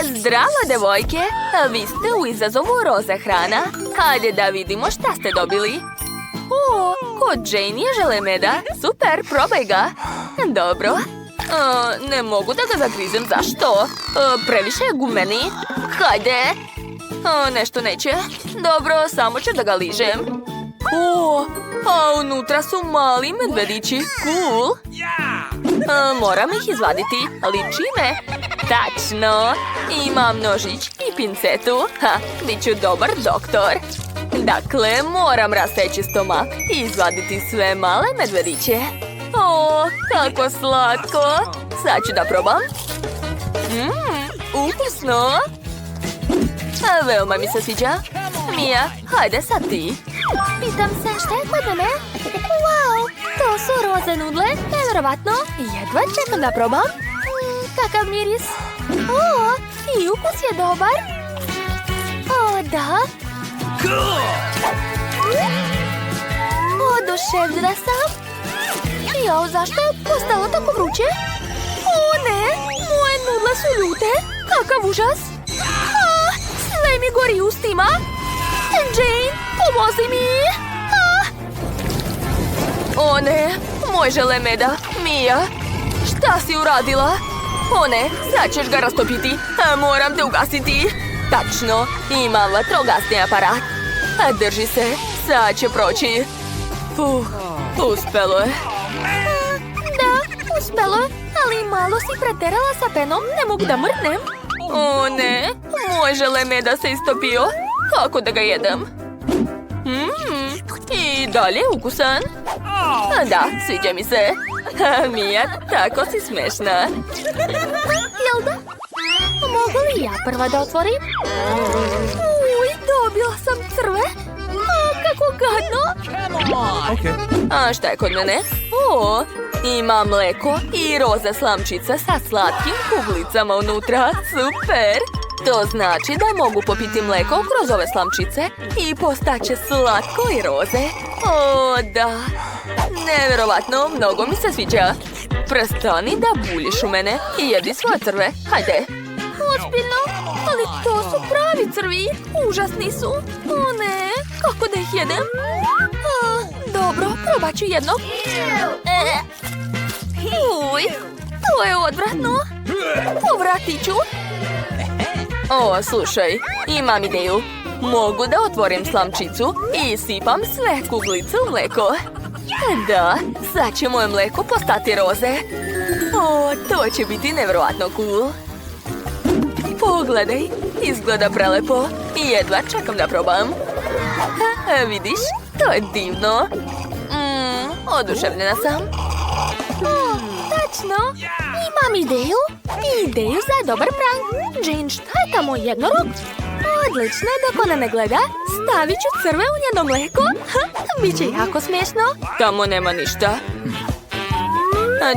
Zdravo, devojke! Vi ste u izazovu roze hrana. Hajde da vidimo šta ste dobili. O, kod Jane je želemeda. Super, probaj ga. Dobro. Ne mogu da ga zagrizem, zašto? Previše je gumeni. Hajde. Nešto neće. Dobro, samo ću da ga ližem. A unutra su mali medvedići. Cool. Moram ih izvaditi, ali čime? Tačno. Imam nožić i pincetu. Bit ću dobar doktor. Dakle, moram rasteći stomak i izvaditi sve male medvediće. O, kako slatko. Sad ću da probam. Ukusno. Veoma mi se sviđa. Mija, hajde sad ti. Pitam se šta je kod mene? Wow, to su roze nudle, nevjerovatno. Jedva čekam da probam. Kakav miris. O, i ukus je dobar. O, da. Oduševljena sam. Jao, zašto je postalo tako vruće? O, ne, moje nudle su ljute. Kakav užas. Sve mi gori ustima. Jane, pomozi mi! O ne, moj želemeda, Mija. Šta si uradila? O ne, sad ćeš ga rastopiti. Moram te ugasiti. Tačno, imam vatrogasni aparat. Drži se, sad će proći. Uspelo je. Da, uspelo je, ali malo si preterala sa penom, ne mogu da mrknem. O ne, moj želemeda se istopio. Kako da ga jedem? I dalje ukusan. Da, sviđa mi se. Mija, tako si smešna. Jel da? Mogu li ja prva da otvorim? Uj, dobila sam crve. Kako gadno. A šta je kod mene? O, ima mleko i roza slamčica sa slatkim kuglicama unutra. Super! To znači da mogu popiti mleko kroz ove slamčice i postaće slatko i roze. O, da. Nevjerovatno, mnogo mi se sviđa. Prestani da buljiš u mene i jedi svoje crve. Hajde. Ozbiljno? Ali to su pravi crvi. Užasni su. O ne, kako da ih jedem? Dobro, probat ću jedno. Uj, to je odvratno. Povratit ću. O, slušaj, imam ideju. Mogu da otvorim slamčicu i sipam sve kuglice u mleko. Da, sad će moje mleko postati roze. O, to će biti nevjerovatno cool. Pogledaj, izgleda prelepo i jedva čekam da probam. Vidiš, to je divno. Oduševljena sam. Tačno, imam ideju. Ideju za dobar prank. Jane, šta je tamo jednorog? Odlično, dok ona ne gleda, stavit ću crve u njeno mleko. Biće jako smiješno. Tamo nema ništa.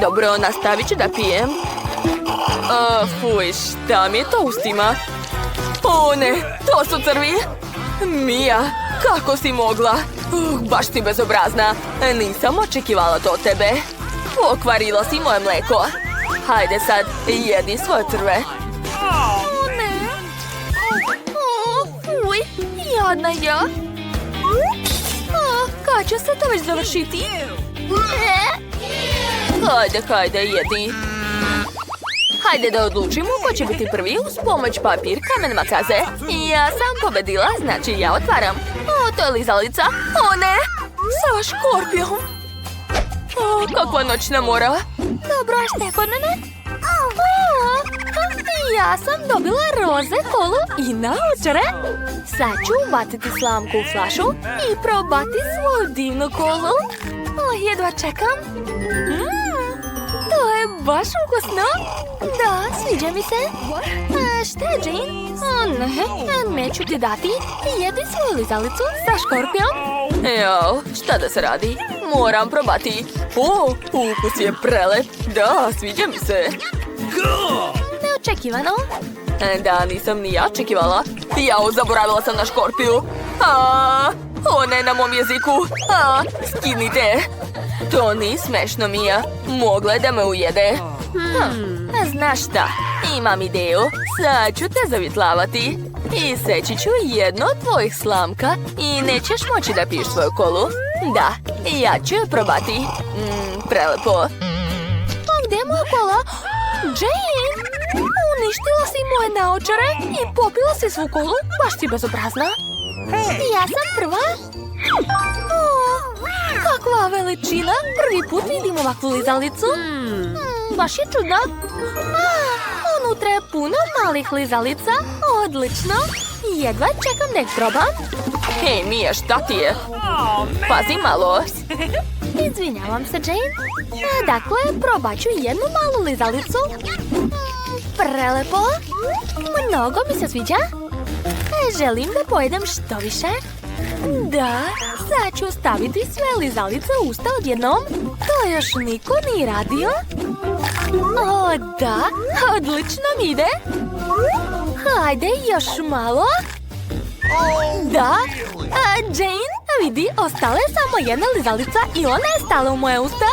Dobro, nastavit ću da pijem. Fuj, šta mi je to ustima? O ne, to su crvi. Mija, kako si mogla? Baš si bezobrazna. Nisam očekivala to od tebe. Pokvarila si moje mleko. Hajde sad, jedi svoje crve. O ne. Fuj, jadna ja. Kad će se to već završiti? Hajde, jedi. Hajde da odlučimo ko će biti prvi uz pomoć papir, kamen, makaze. Ja sam pobedila, znači ja otvaram. O, to je lizalica. O ne, sa škorpijom. O, kakva noćna mora. Dobro, a šta je kod mene? Ja sam dobila roze, kolu i naočare. Sad ću ubaciti slamku u flašu i probati svoju divnu kolu. O, jedva čekam. To je baš ukusno. Da, sviđa mi se. Šta je, Jane? O, ne, neću ti dati. Jedi svoju lizalicu sa škorpijom. Jao, šta da se radi? Moram probati. O, ukus je prelep. Da, sviđa mi se. Neočekivano. Da, nisam ni ja očekivala. Jao, zaboravila sam na škorpiju. O ne, na mom jeziku. Skinite. To nije smešno, Mija. Mogla je da me ujede. Znaš šta? Imam ideju. Sad ću te zavitlavati. I seći ću jedno od tvojih slamka i nećeš moći da piješ svoju kolu. Da, ja ću je probati. Prelepo. Gdje je moja kola? Jane! Uništila si moje naočare i popila si svu kolu. Baš si bezobrazna. Ja sam prva. Kakva veličina. Prvi put vidim ovakvu lizalicu. Baš je čudna. Unutra je puno malih lizalica. Odlično. Jedva čekam da ih probam. Hej, Mija, šta ti je? Pazi malo. Izvinjavam se, Jane. Dakle, probat ću jednu malu lizalicu. Prelepo. Mnogo mi se sviđa. Želim da pojedem što više. Da, sad ću staviti sve lizalice u usta odjednom. To još niko nije radio. O, da, odlično mi ide. Hajde, još malo. Da, Jane, vidi, ostala je samo jedna lizalica i ona je stala u moje usta.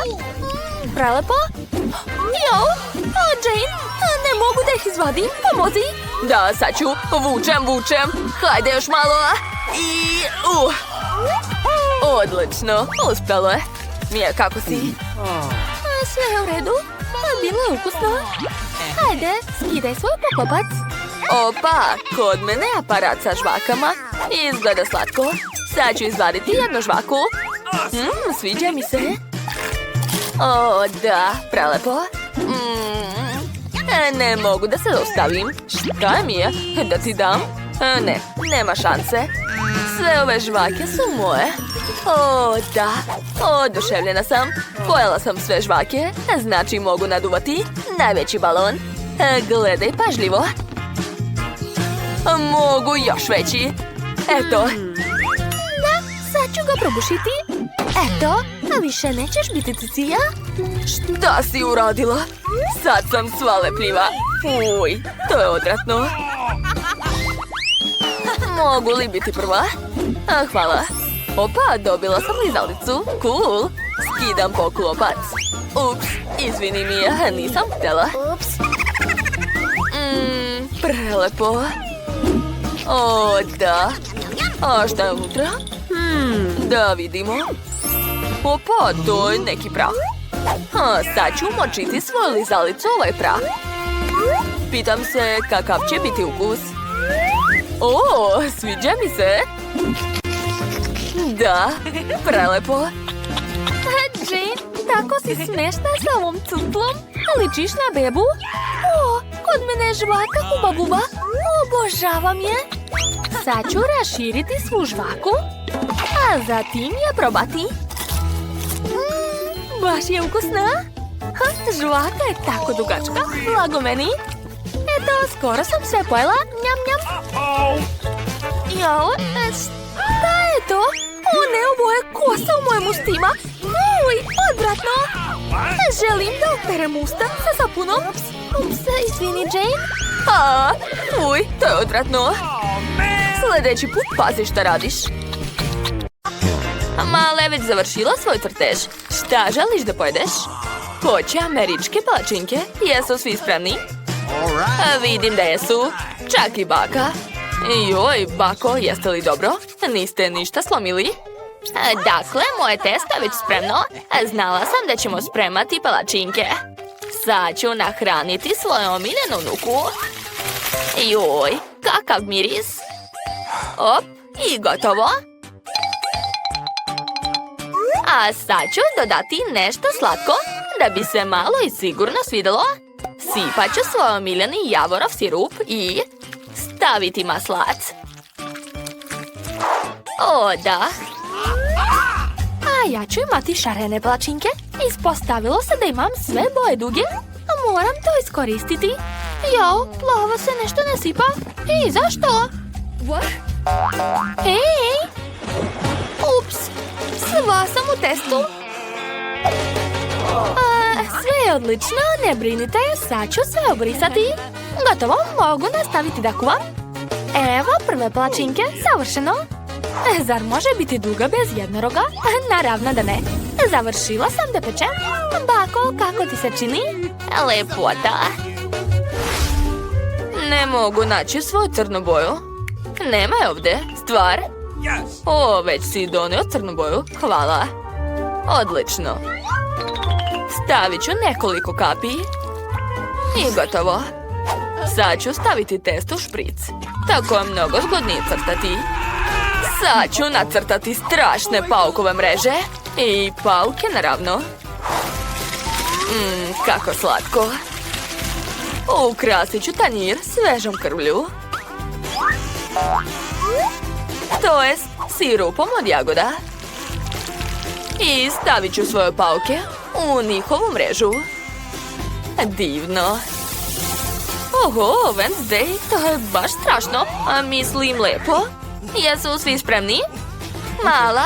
Prelepo. Jo, Jane, ne mogu da ih izvadim, pomozi. Da, sad ću. Vučem. Hajde još malo. I... Odlično, uspjelo je. Mija, kako si? Sve je u redu. Bilo je ukusno. Hajde, skidaj svoj poklopac. Opa, kod mene je aparat sa žvakama. Izgleda slatko. Sad ću izvaditi jednu žvaku. Sviđa mi se. O, da, prelepo. Ne mogu da se dostavim. Šta mi je? Da ti dam? Ne, nema šanse. Sve ove žvake su moje. O, da, oduševljena sam. Pojela sam sve žvake, znači mogu naduvati najveći balon. Gledaj pažljivo. Mogu još veći. Eto. Da, sad ću ga probušiti. Eto, a više nećeš biti cicija? Šta si uradila? Sad sam sva lepljiva. Fuj, to je odvratno. Mogu li biti prva? Hvala. Opa, dobila sam lizalicu. Cool. Skidam poklopac. Ups, izvini mi, nisam htjela. Ups. Prelepo. O, da. A šta je unutra? Da vidimo. Opa, to je neki prah. Sad ću močiti svoju lizalicu ovaj prah. Pitam se kakav će biti ukus. O, sviđa mi se. Da, prelepo. Jane, tako si smešna sa ovom cutlom. Ličiš na bebu? O, kod mene je žvaka Huba Buba. Obožavam je. Sad ću raširiti svu žvaku, a zatim je probati. Baš je ukusna. Žvaka je tako dugačka. Blago meni. Eto, skoro sam sve pojela. Njam, njam. Jo, šta je to? O ne, ovo je kosa u mojim ustima. Uj, odvratno. Želim da operem usta sa sapunom. Ups, izvini, Jane. Uj, to je odvratno. Sljedeći put pazi šta radiš. Mala je već završila svoj crtež. Šta želiš da pojedeš? Hoće američke palačinke. Jesu svi spremni? Vidim da jesu. Čak i baka. Joj, bako, jeste li dobro? Niste ništa slomili? Dakle, moje testo je već spremno. Znala sam da ćemo spremati palačinke. Sad ću nahraniti svoju omiljenu unuku. Joj, kakav miris. Op, i gotovo. A sad ću dodati nešto slatko, da bi se malo i sigurno svidjelo. Sipat ću svoj omiljeni javorov sirup i staviti maslac. O, da. A ja ću imati šarene palačinke. Ispostavilo se da imam sve boje duge, a moram to iskoristiti. Jo, plavo se nešto ne sipa. I zašto? Ej! Ups, sva sam u testu. Sve je odlično, ne brinite, sad ću sve obrisati. Gotovo, mogu nastaviti da kuvam. Evo prve palačinke, savršeno. Zar može biti duga bez jednoroga? Naravno da ne. Završila sam da pečem. Bako, kako ti se čini? Lepota. Ne mogu naći svoju crnu boju. Nema je ovdje, stvar. O, već si donio crnu boju, hvala. Odlično. Stavit ću nekoliko kapi. I gotovo. Sad ću staviti testo u špric. Tako je mnogo zgodnije crtati. Sad ću nacrtati strašne paukove mreže. I pauke naravno. Kako slatko. Ukrasit ću tanjir svežom krvlju. To je sirupom od jagoda. I stavit ću svoje pauke u njihovu mrežu. Divno. Oho, Wednesday, to je baš strašno, a mislim lepo. Jesu svi spremni? Mala,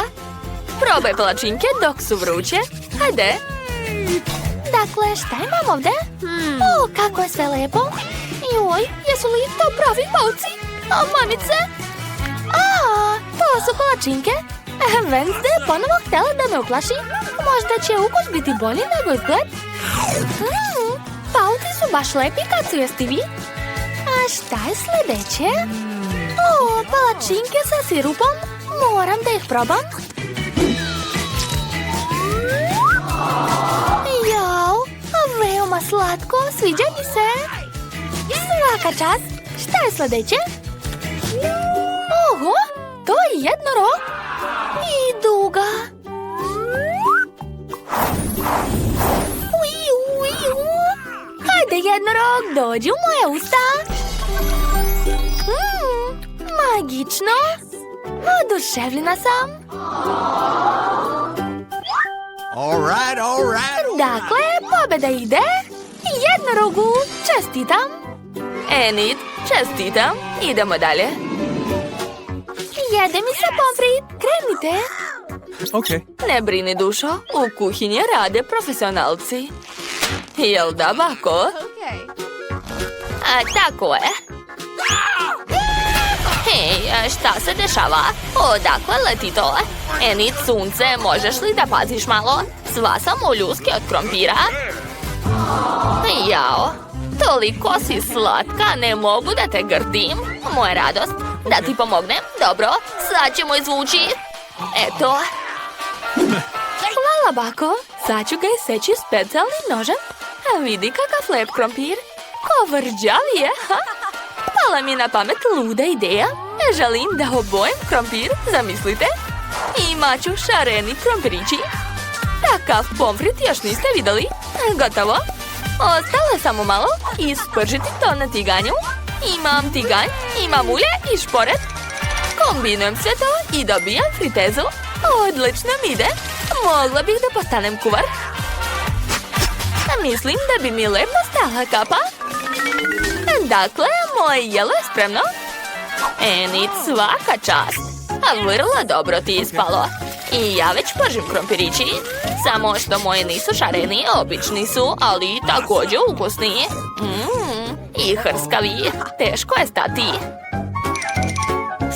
probaj palačinke dok su vruće. Hajde. Dakle, šta imam ovdje? O, kako je sve lepo. Joj, jesu li to pravi pauci? A, mamice? A, to su palačinke. Wednesday je ponovo htjela da me uplaši. Možda će ukus biti bolji nego izgled. Pauci su baš lepi kad su jestivi. A šta je sljedeće? O, palačinke sa sirupom. Moram da ih probam. Jao, veoma slatko, sviđa mi se. Svaka čast. Šta je sljedeće? Oho, to je jednorog. I duga. Hajde jednorog, dođi u moje usta. Magično. Oduševljena sam. All right. Dakle, pobjeda ide. Jednorogu, čestitam. Enid, čestitam. Idemo dalje. Jede mi se pomfrit, krenite. Okay. Ne brini, dušo, u kuhinji rade profesionalci. Jel da, bako? A, tako je. Hej, šta se dešava? Odakle leti to? Enid, sunce, možeš li da paziš malo? Sva sam u ljuski od krompira. Jao, toliko si slatka, ne mogu da te grdim. Moja radost, da ti pomognem? Dobro, sad ćemo izvući. Eto. Hvala, bako. Sad ću ga iseći specijalnim nožem. A vidi kakav lep krompir. Ko vrđavi je, ha? Pala mi na pamet luda ideja. Želim da obojem krompir, zamislite. Imat ću šareni krompirići. Takav pomfrit još niste vidjeli. Gotovo. Ostalo je samo malo ispržiti to na tiganju. Imam tiganj, imam ulje i šporet. Kombinujem sve to i dobijam fritezu. Odlično mi ide. Mogla bih da postanem kuvar. Mislim da bi mi lepo stala kapa. Dakle, moje jelo je spremno. Enid, svaka čast. A vrlo dobro ti ispalo. I ja već pržim krompirići. Samo što moji nisu šareni, obični su, ali također ukusni. I hrskavi. Teško je stati.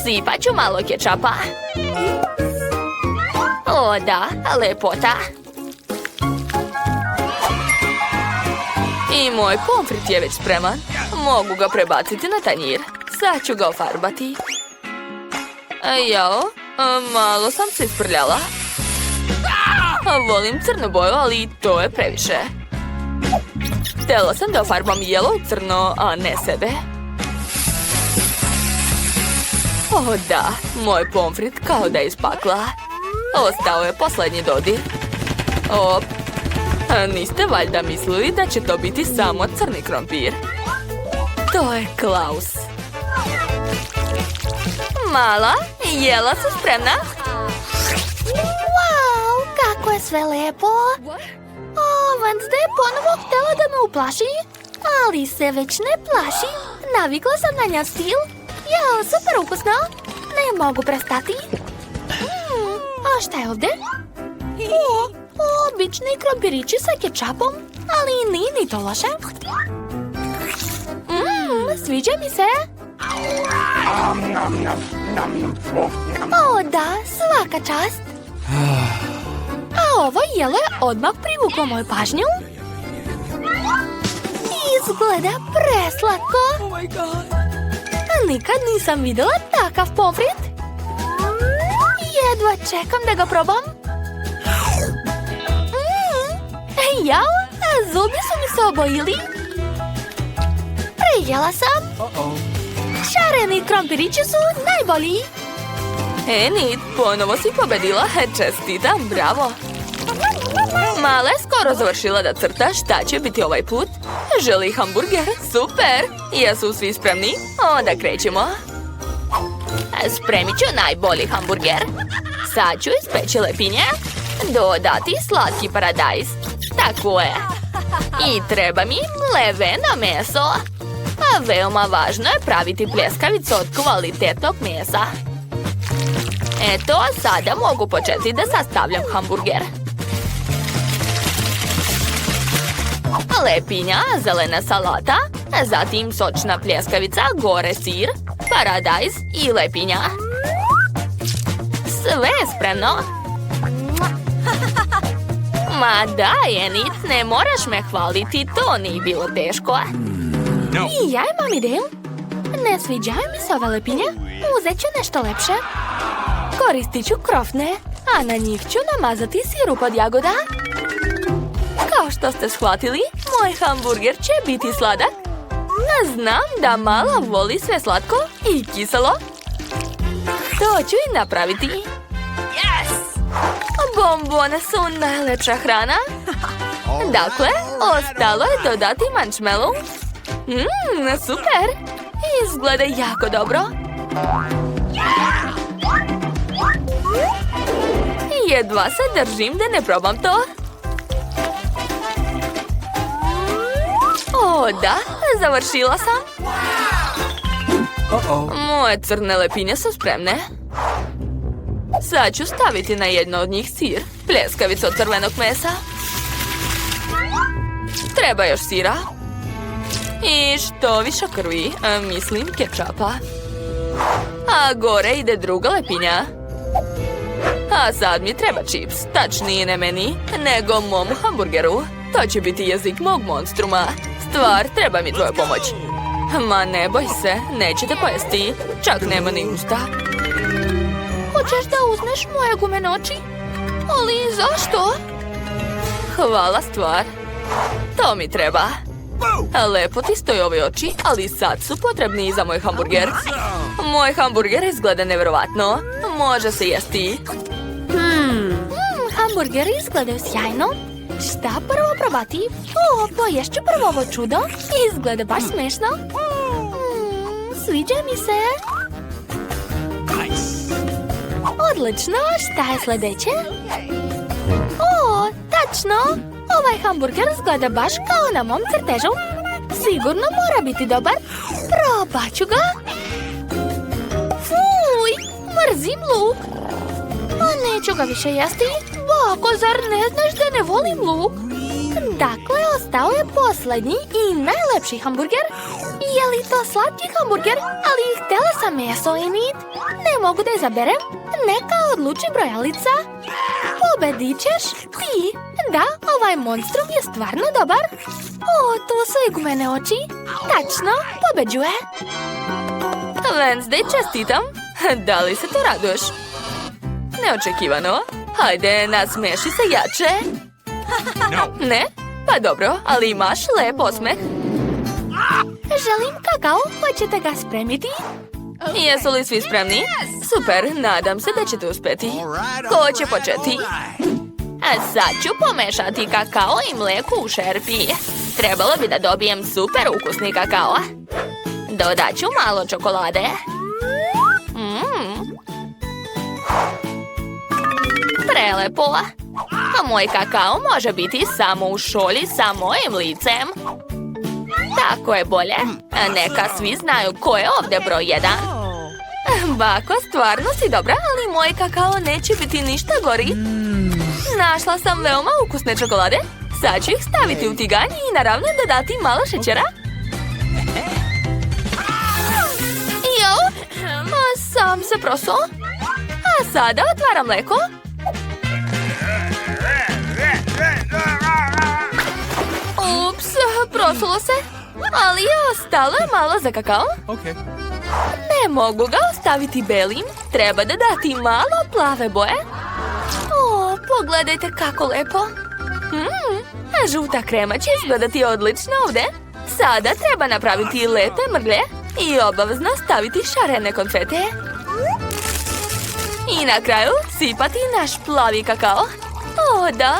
Sipat ću malo kečapa. O da, lepota. I moj pomfrit je već spreman. Mogu ga prebaciti na tanjir. Sad ću ga ofarbati. Jao, malo sam se isprljala. Volim crnu boju, ali to je previše. Htjela sam da ofarbam jelo u crno, a ne sebe. O da, moj pomfrit kao da je iz pakla. Ostao je posljednji dodir. Op. Niste valjda mislili da će to biti samo crni krompir? To je Klaus. Mala, jela su spremna? Wow, kako je sve lepo. O, Wednesday je ponovo htjela da me uplaši, ali se već ne plaši. Navikla sam na njen stil. Jao, super ukusno. Ne mogu prestati. A šta je ovdje? O, obični krompirići sa kečapom, ali nije ni to loše. Sviđa mi se. O da, svaka čast. A ovo jelo je odmah privuklo moju pažnju. Izgleda preslatko. Nikad nisam vidjela takav pomfrit. Jedva čekam da ga probam. Jao, zubi su mi se obojili. Prijela sam. Šareni krompirići su najbolji. Enid, ponovo si pobedila. Čestitam, bravo. Mala je skoro završila da crta šta će biti ovaj put. Želi hamburger, super. Jesu svi spremni? Onda krećemo. Spremit ću najbolji hamburger. Sad ću ispeći lepinje. Dodati slatki paradajz. Tako je. I treba mi mleveno meso. A veoma važno je praviti pljeskavicu od kvalitetnog mesa. Eto, sada mogu početi da sastavljam hamburger. Lepinja, zelena salata, zatim sočna pljeskavica, gore sir, paradajz i lepinja. Sve je spremno. Ma daj, Enid, ne moraš me hvaliti, to nije bilo teško. I ja imam ideju. Ne sviđaju mi se ove lepinje. Uzet ću nešto lepše. Koristit ću krofne, a na njih ću namazati sirup od jagoda. Kao što ste shvatili, moj hamburger će biti sladak. Znam da mala voli sve slatko i kiselo. To ću i napraviti. Bombone su najlepša hrana. Dakle, ostalo je dodati marshmallow. Super! Izgleda jako dobro. Jedva se držim da ne probam to. O, da, završila sam. Moje crne lepinje su spremne. Sad ću staviti na jedno od njih sir, pljeskavicu od crvenog mesa. Treba još sira. I što više krvi, mislim kečapa. A gore ide druga lepinja. A sad mi treba čips, tačnije ne meni, nego mom hamburgeru. To će biti jezik mog monstruma. Stvar, treba mi tvoja pomoć. Ma ne boj se, nećete pojesti, čak nema ni usta. Hoćeš da uzmeš moje gumene oči? Ali zašto? Hvala, stvar. To mi treba. Lepo ti stoje ove oči, ali sad su potrebni i za moj hamburger. Moj hamburger izgleda nevjerovatno. Može se jesti. Hamburgeri izgledaju sjajno. Šta prvo probati? O, poješću prvo ovo čudo. Izgleda baš smešno. Sviđa mi se. Odlično, šta je sljedeće? O, tačno. Ovaj hamburger izgleda baš kao na mom crtežu. Sigurno mora biti dobar. Probat ću ga. Fuj, mrzim luk. Neću ga više jesti. Bako, zar ne znaš da ne volim luk? Dakle, ostao je posljednji i najlepši hamburger. Je li to slatki hamburger? Ali htjela sam meso, Enid. Ne mogu da izaberem. Neka odluči brojalica. Pobedit ćeš ti. Da, ovaj monstrum je stvarno dobar. O, tu su i gumene oči. Tačno, pobeđuje. Wednesday, čestitam. Da li se to raduješ? Neočekivano. Hajde, nasmeši se jače. Ne? Pa dobro, ali imaš lep osmeh. Želim kakao, hoćete ga spremiti? Jesu li svi spremni? Super, nadam se da ćete uspjeti. Ko će početi? A sad ću pomešati kakao i mlijeko u šerpi. Trebalo bi da dobijem super ukusni kakao. Dodat ću malo čokolade. Prelepo. A moj kakao može biti samo u šolji sa mojim licem. Tako je bolje. Neka svi znaju ko je ovdje broj 1. Bako, stvarno si dobra, ali moj kakao neće biti ništa gori. Našla sam veoma ukusne čokolade. Sad ću ih staviti u tiganj i naravno dodati malo šećera. Jo, sam se prosuo. A sada otvaram mlijeko. Ups, prosulo se. Ali ostalo je malo za kakao. Okay. Ne mogu ga ostaviti belim. Treba da dati malo plave boje. O, pogledajte kako lepo. Žuta krema će izgledati odlično ovdje. Sada treba napraviti lepe mrlje i obavezno staviti šarene konfete. I na kraju sipati naš plavi kakao. O, da.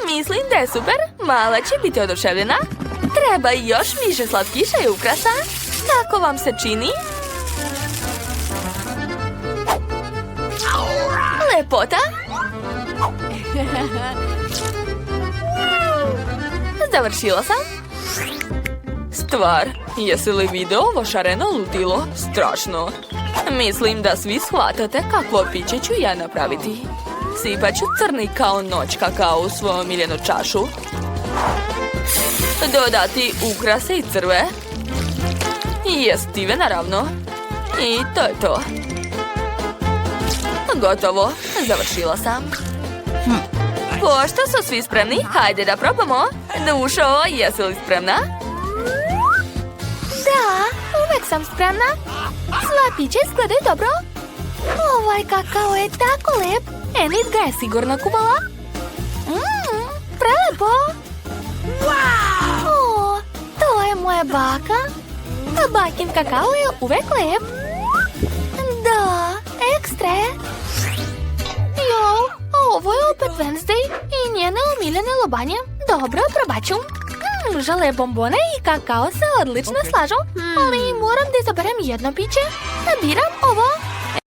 Mislim da je super. Mala će biti oduševljena. Treba još više slatkiša i ukrasa. Kako vam se čini? Lepota. Završila sam. Stvar, jesi li video ovo šareno ludilo? Strašno. Mislim da svi shvatate kakvo piće ću ja napraviti. Sipat ću crni kao noć kakao u svoju omiljenu čašu. Dodati ukrase i crve. I jestive naravno. I to je to. Gotovo, završila sam. Pošto su svi spremni, hajde da probamo. Dušo, jesi li spremna? Da, uvek sam spremna. Slapiće izgledaju dobro. Ovaj kakao je tako lep. Enid ga je sigurno kuvala. Prelepo. O, to je moja baka. Bakin kakao je uvek lep. Da, ekstra. Jo, ovo je opet Wednesday i njene omiljene lobanje. Dobro, probat ću. Žele bombone i kakao se odlično slažu. Ali moram da izaberem jedno piće. Biram ovo.